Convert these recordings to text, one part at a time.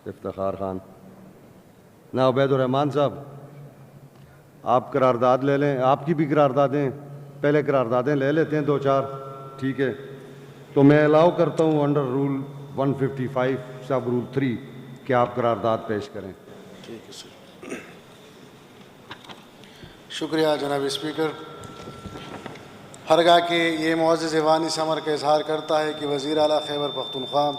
افتخار خان. نا عبید الرحمان صاحب, آپ قرارداد لے لیں, آپ کی بھی قراردادیں پہلے قراردادیں لے لیتے ہیں دو چار, ٹھیک ہے؟ تو میں الاؤ کرتا ہوں انڈر رول 155 سب رول 3 کہ آپ قرارداد پیش کریں. ٹھیک ہے سر. شکریہ جناب اسپیکر. ہرگاہ کہ یہ معزز ایوان اس امر کا اظہار کرتا ہے کہ وزیر اعلیٰ خیبر پختونخوا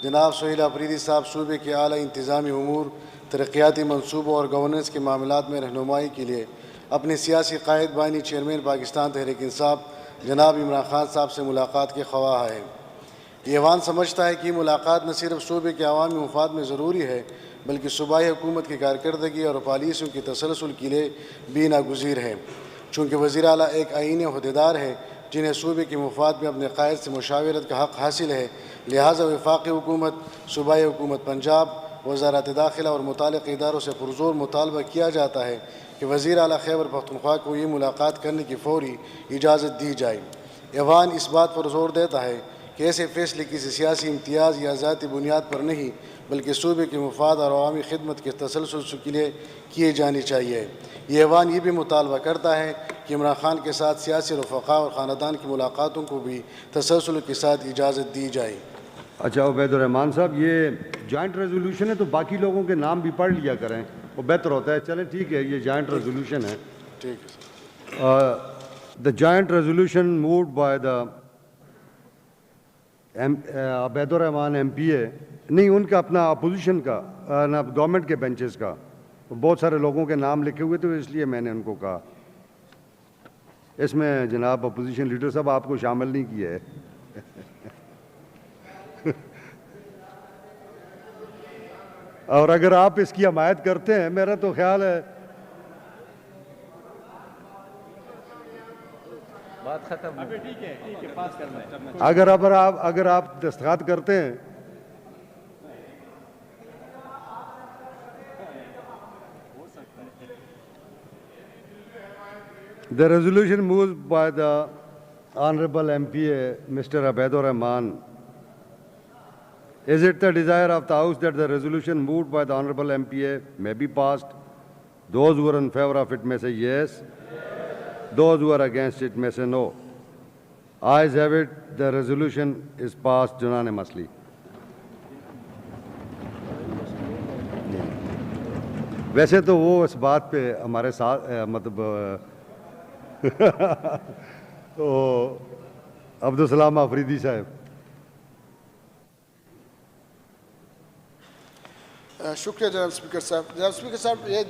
جناب سہیل آفریدی صاحب صوبے کے اعلیٰ انتظامی امور, ترقیاتی منصوبوں اور گورننس کے معاملات میں رہنمائی کے لیے اپنے سیاسی قائد بانی چیئرمین پاکستان تحریک انصاف جناب عمران خان صاحب سے ملاقات کے خواہاں ہے. یہ ایوان سمجھتا ہے کہ ملاقات نہ صرف صوبے کے عوامی مفاد میں ضروری ہے بلکہ صوبائی حکومت کی کارکردگی اور پالیسیوں کی تسلسل کے لیے بھی ناگزیر ہے. چونکہ وزیر اعلیٰ ایک آئینی عہدیدار ہے جنہیں صوبے کے مفاد میں اپنے قائد سے مشاورت کا حق حاصل ہے, لہٰذا وفاقی حکومت, صوبائی حکومت پنجاب, وزارت داخلہ اور متعلقہ اداروں سے پرزور مطالبہ کیا جاتا ہے کہ وزیر اعلیٰ خیبر پختونخوا کو یہ ملاقات کرنے کی فوری اجازت دی جائے. ایوان اس بات پر زور دیتا ہے کہ ایسے فیصلے کسی سیاسی امتیاز یا ذاتی بنیاد پر نہیں بلکہ صوبے کے مفاد اور عوامی خدمت کے تسلسل کے لیے کیے جانی چاہیے. یہ ایوان یہ بھی مطالبہ کرتا ہے کہ عمران خان کے ساتھ سیاسی رفقاء اور خاندان کی ملاقاتوں کو بھی تسلسل کے ساتھ اجازت دی جائے. اچھا عبید الرحمان صاحب, یہ جوائنٹ ریزولوشن ہے تو باقی لوگوں کے نام بھی پڑھ لیا کریں, وہ بہتر ہوتا ہے. چلیں ٹھیک ہے, یہ جوائنٹ ریزولوشن ہے. ٹھیک ہے sir. The joint resolution moved by the Obaid Ur Rahman M P A, نہیں ان کا اپنا اپوزیشن کا گورنمنٹ کے بینچز کا, بہت سارے لوگوں کے نام لکھے ہوئے تھے اس لیے میں نے ان کو کہا. اس میں جناب اپوزیشن لیڈر صاحب آپ کو شامل نہیں کیا ہے. اور اگر آپ اس کی حمایت کرتے ہیں, میرا تو خیال ہے بات ختم. ٹھیک ہے پاس کرنا ہے. اگر آپ دستخط کرتے ہیں The resolution moved by the Honorable MPA, Mr. Abaidur Rahman. Is it the desire of the House that the resolution moved by the Honorable MPA may be passed? Those who are in favor of it may say yes. Those who are against it may say no. Ayes have it, the resolution is passed unanimously. ویسے تو وہ اس بات پہ ہمارے ساتھ مطلب عبدالسلام آفریدی صاحب. شکریہ جناب اسپیکر صاحب. جناب اسپیکر صاحب, یہ